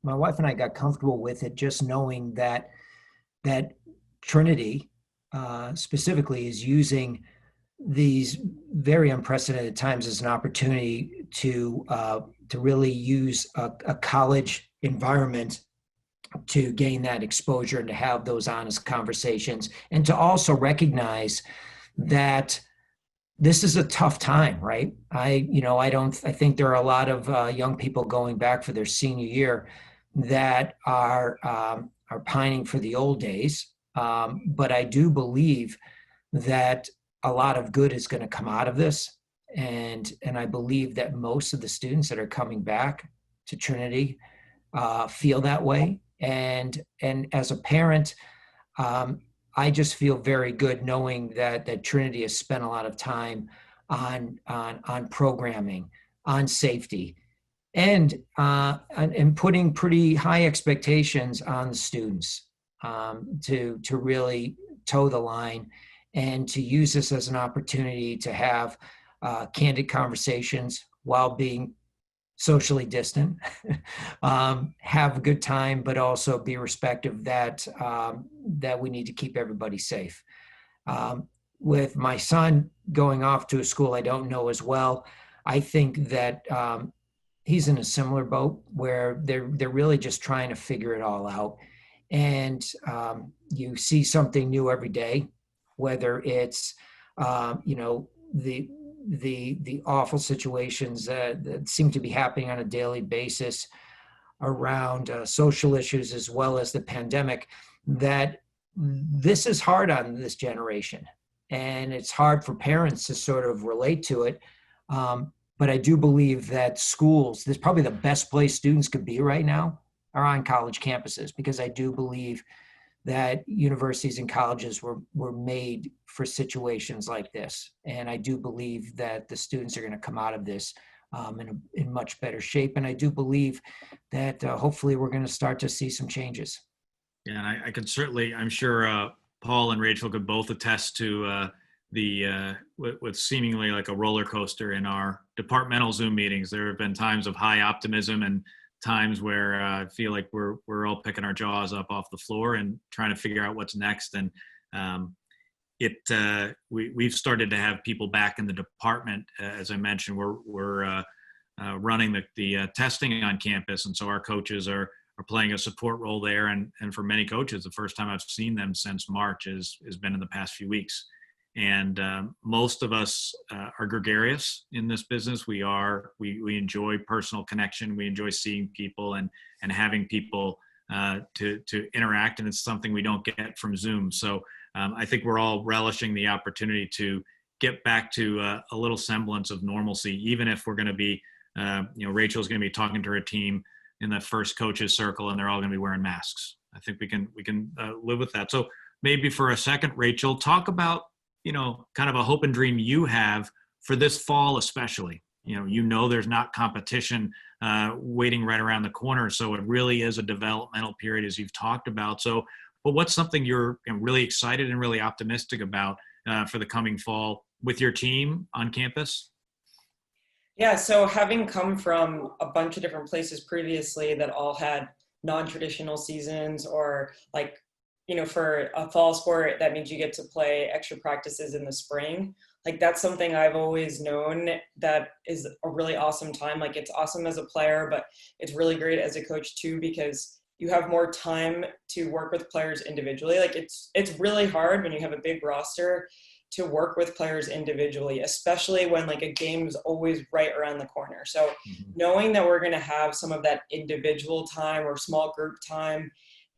my wife and I got comfortable with it, just knowing that Trinity specifically is using these very unprecedented times as an opportunity to really use a college environment to gain that exposure and to have those honest conversations, and to also recognize that this is a tough time, right? I think there are a lot of young people going back for their senior year that are pining for the old days. But I do believe that a lot of good is going to come out of this. And I believe that most of the students that are coming back to Trinity feel that way. And as a parent, I just feel very good knowing that Trinity has spent a lot of time on programming, on safety, and putting pretty high expectations on the students to really toe the line, and to use this as an opportunity to have candid conversations while being socially distant, have a good time, but also be respectful that we need to keep everybody safe. With my son going off to a school I don't know as well, I think that he's in a similar boat where they're really just trying to figure it all out. And you see something new every day, whether it's the awful situations that seem to be happening on a daily basis around social issues, as well as the pandemic, that this is hard on this generation. And it's hard for parents to sort of relate to it. But I do believe that schools, this is probably the best place students could be right now. are on college campuses, because I do believe that universities and colleges were made for situations like this. And I do believe that the students are going to come out of this in much better shape. And I do believe that hopefully we're going to start to see some changes. Yeah, and I can certainly, I'm sure Paul and Rachel could both attest to what's seemingly like a roller coaster in our departmental Zoom meetings. There have been times of high optimism and times where I feel like we're all picking our jaws up off the floor and trying to figure out what's next. And we've started to have people back in the department. As I mentioned, we're running the testing on campus, and so our coaches are playing a support role there. And for many coaches, the first time I've seen them since March has been in the past few weeks. And most of us are gregarious in this business. We enjoy personal connection. We enjoy seeing people and having people to interact. And it's something we don't get from Zoom. So I think we're all relishing the opportunity to get back to a little semblance of normalcy, even if we're going to be, Rachel's going to be talking to her team in the first coaches circle, and they're all going to be wearing masks. I think we can live with that. So maybe for a second, Rachel, talk about, kind of a hope and dream you have for this fall, especially. There's not competition waiting right around the corner. So it really is a developmental period, as you've talked about. So, but what's something you're really excited and really optimistic about for the coming fall with your team on campus? Yeah, so having come from a bunch of different places previously that all had non-traditional seasons, or like, for a fall sport, that means you get to play extra practices in the spring. Like, that's something I've always known that is a really awesome time. Like, it's awesome as a player, but it's really great as a coach too, because you have more time to work with players individually. Like, it's really hard when you have a big roster to work with players individually, especially when like a game is always right around the corner. So knowing that we're going to have some of that individual time or small group time,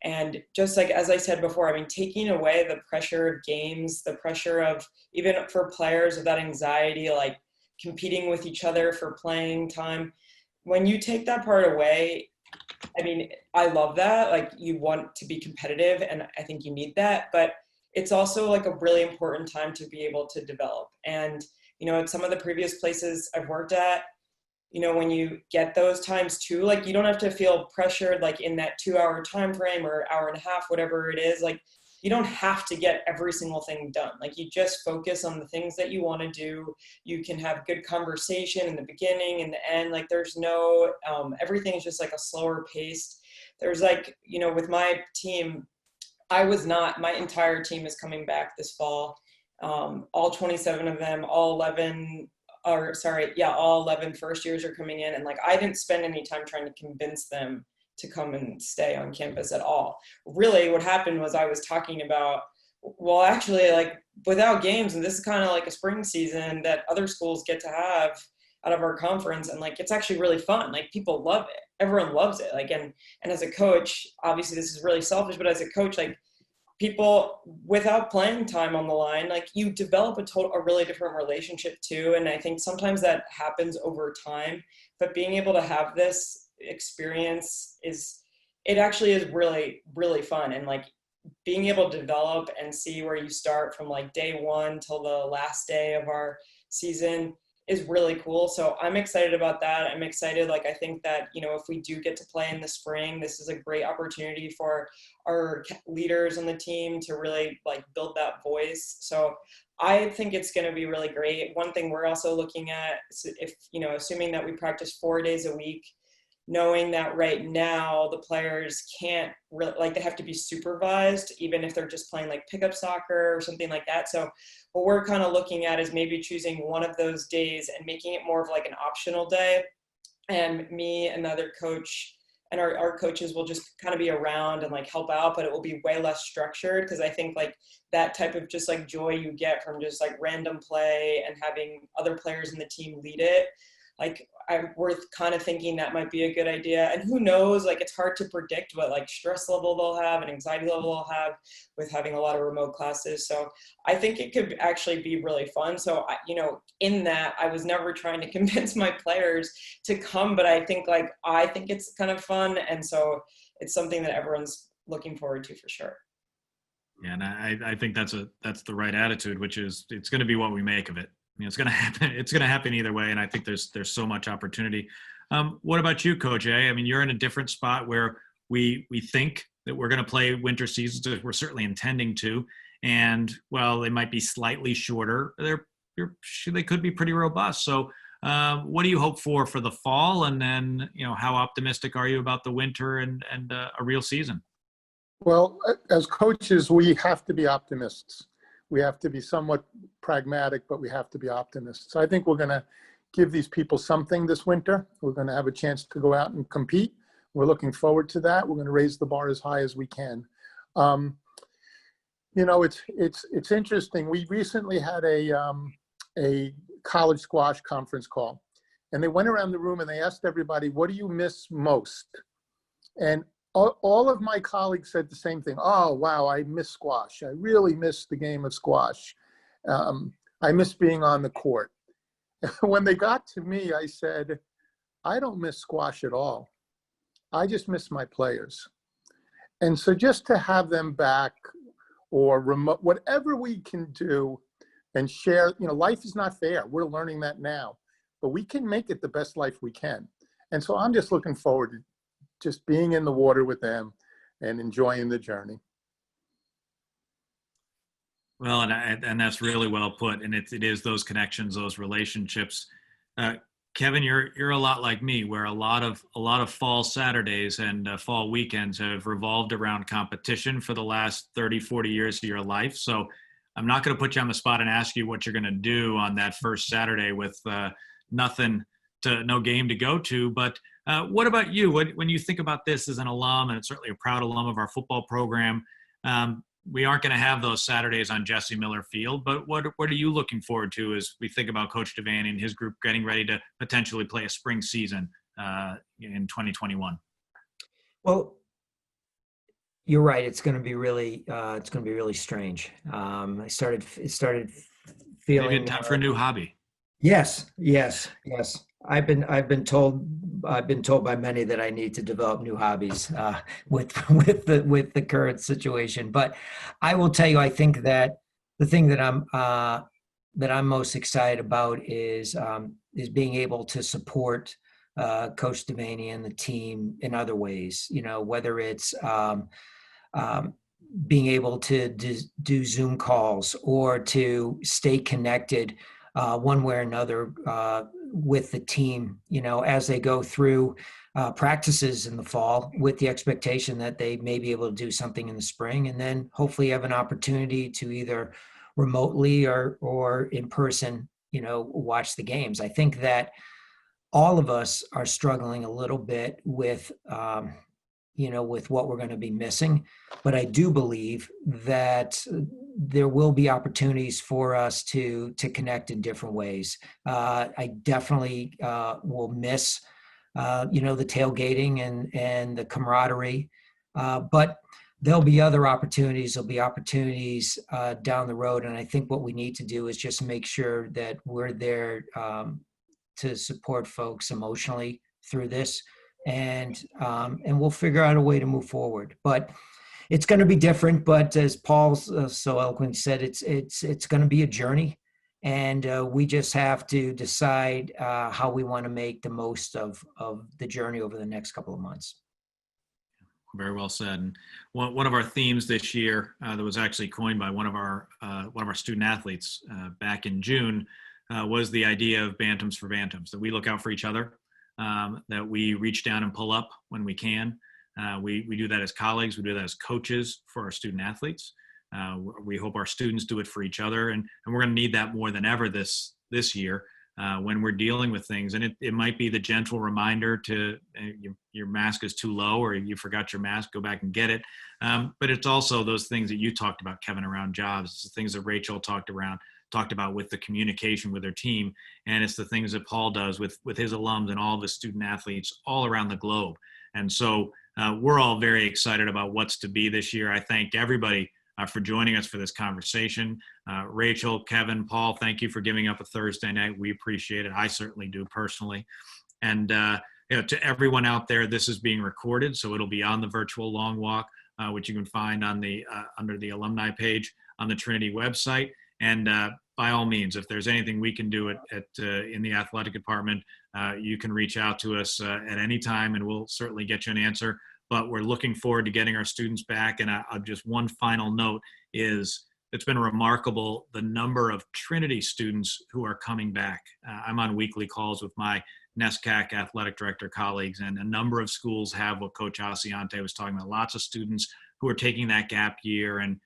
and just like, as I said before, taking away the pressure of games, the pressure of, even for players, of that anxiety, like competing with each other for playing time. When you take that part away, I love that. Like, you want to be competitive, and I think you need that, but it's also like a really important time to be able to develop. And, at some of the previous places I've worked at, when you get those times too, like, you don't have to feel pressured, like in that 2-hour time frame or hour and a half, whatever it is. Like, you don't have to get every single thing done. Like, you just focus on the things that you want to do. You can have good conversation in the beginning and the end. Like, there's no, everything is just like a slower paced. There's like, with my team, my entire team is coming back this fall. All 27 of them, all 11 first years are coming in. And like, I didn't spend any time trying to convince them to come and stay on campus at all. Really, what happened was I was talking about, well, actually, like, without games, and this is kind of like a spring season that other schools get to have out of our conference, and like, it's actually really fun. Like, people love it. Everyone loves it. Like, and as a coach, obviously this is really selfish, but as a coach, like, people without playing time on the line, like, you develop a really different relationship too. And I think sometimes that happens over time, but being able to have this experience it actually is really, really fun. And like, being able to develop and see where you start from like day one till the last day of our season is really cool. So I'm excited about that. I'm excited. Like, I think that, if we do get to play in the spring, this is a great opportunity for our leaders on the team to really like build that voice. So I think it's going to be really great. One thing we're also looking at is, if, assuming that we practice 4 days a week, knowing that right now the players can't really, like, they have to be supervised, even if they're just playing like pickup soccer or something like that. So what we're kind of looking at is maybe choosing one of those days and making it more of like an optional day. And me, another coach, and our coaches will just kind of be around and like help out, but it will be way less structured, because I think like that type of just like joy you get from just like random play and having other players in the team lead it, like, we're kind of thinking that might be a good idea. And who knows, like, it's hard to predict what like stress level they'll have and anxiety level they'll have with having a lot of remote classes. So I think it could actually be really fun. So, in that, I was never trying to convince my players to come, but I think it's kind of fun. And so it's something that everyone's looking forward to for sure. Yeah, and I think that's the right attitude, which is it's going to be what we make of it. It's going to happen. It's going to happen either way, and I think there's so much opportunity. What about you, Coach A? I mean, you're in a different spot where we think that we're going to play winter seasons. We're certainly intending to, and well, they might be slightly shorter. They could be pretty robust. So, what do you hope for the fall, and then how optimistic are you about the winter and a real season? Well, as coaches, we have to be optimists. We have to be somewhat pragmatic, but we have to be optimists. I think we're going to give these people something this winter. We're going to have a chance to go out and compete. We're looking forward to that. We're going to raise the bar as high as we can. It's interesting. We recently had a college squash conference call, and they went around the room and they asked everybody, "What do you miss most?" And all of my colleagues said the same thing. "Oh, wow, I miss squash. I really miss the game of squash. I miss being on the court." When they got to me, I said, "I don't miss squash at all. I just miss my players." And so just to have them back or remote, whatever we can do and share, life is not fair. We're learning that now, but we can make it the best life we can. And so I'm just looking forward to just being in the water with them and enjoying the journey. Well, and that's really well put. And it is those connections, those relationships. Kevin, you're a lot like me, where a lot of fall Saturdays and fall weekends have revolved around competition for the last 30, 40 years of your life. So I'm not going to put you on the spot and ask you what you're going to do on that first Saturday with no game to go to. But what about you? When you think about this as an alum, and certainly a proud alum of our football program, we aren't going to have those Saturdays on Jesse Miller Field, but what are you looking forward to as we think about Coach Devaney and his group getting ready to potentially play a spring season in 2021? Well, you're right. It's going to be really strange. It started feeling. Maybe time for a new hobby. Yes. I've been told by many that I need to develop new hobbies with the current situation. But I will tell you, I think that the thing that I'm most excited about is being able to support Coach Devaney and the team in other ways. Whether it's being able to do Zoom calls or to stay connected one way or another with the team, as they go through practices in the fall, with the expectation that they may be able to do something in the spring, and then hopefully have an opportunity to either remotely or in person, watch the games. I think that all of us are struggling a little bit with what we're going to be missing. But I do believe that there will be opportunities for us to connect in different ways. I definitely will miss, the tailgating and the camaraderie. But there'll be other opportunities. There'll be opportunities down the road. And I think what we need to do is just make sure that we're there to support folks emotionally through this. And we'll figure out a way to move forward. But it's going to be different. But as Paul so eloquently said, it's going to be a journey, and we just have to decide how we want to make the most of the journey over the next couple of months. Very well said. And one of our themes this year that was actually coined by one of our student athletes back in June was the idea of bantams for bantams, that we look out for each other. That we reach down and pull up when we can. We do that as colleagues. We do that as coaches for our student athletes. We hope our students do it for each other. And we're going to need that more than ever this year when we're dealing with things. And it might be the gentle reminder to your mask is too low or you forgot your mask, go back and get it. But it's also those things that you talked about, Kevin, around jobs. It's the things that Rachael talked about with the communication with their team. And it's the things that Paul does with his alums and all of his student athletes all around the globe. And so we're all very excited about what's to be this year. I thank everybody for joining us for this conversation. Rachael, Kevin, Paul, thank you for giving up a Thursday night. We appreciate it. I certainly do personally. And to everyone out there, this is being recorded, so it'll be on the virtual long walk, which you can find on the under the alumni page on the Trinity website. And by all means, if there's anything we can do in the athletic department, you can reach out to us at any time, and we'll certainly get you an answer. But we're looking forward to getting our students back. And just one final note is, it's been remarkable the number of Trinity students who are coming back. I'm on weekly calls with my NESCAC athletic director colleagues, and a number of schools have what Coach Assaiante was talking about, lots of students who are taking that gap year, and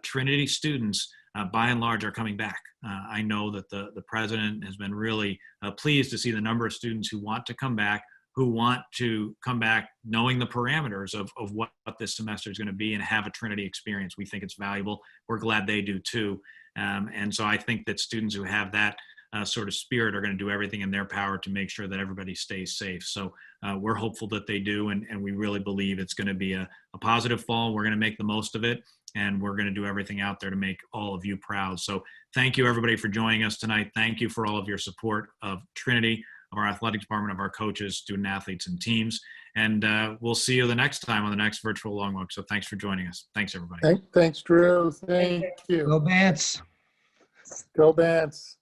Trinity students, by and large, are coming back. I know that the president has been really pleased to see the number of students who want to come back, knowing the parameters of what this semester is going to be and have a Trinity experience. We think it's valuable. We're glad they do too. And so I think that students who have that sort of spirit are going to do everything in their power to make sure that everybody stays safe. So we're hopeful that they do, and we really believe it's going to be a positive fall. We're going to make the most of it, and we're going to do everything out there to make all of you proud. So thank you, everybody, for joining us tonight. Thank you for all of your support of Trinity, of our athletic department, of our coaches, student athletes, and teams. And we'll see you the next time on the next virtual long walk. So thanks for joining us. Thanks, everybody. Thanks, Drew. Thank you. Go Bants. Go Bants.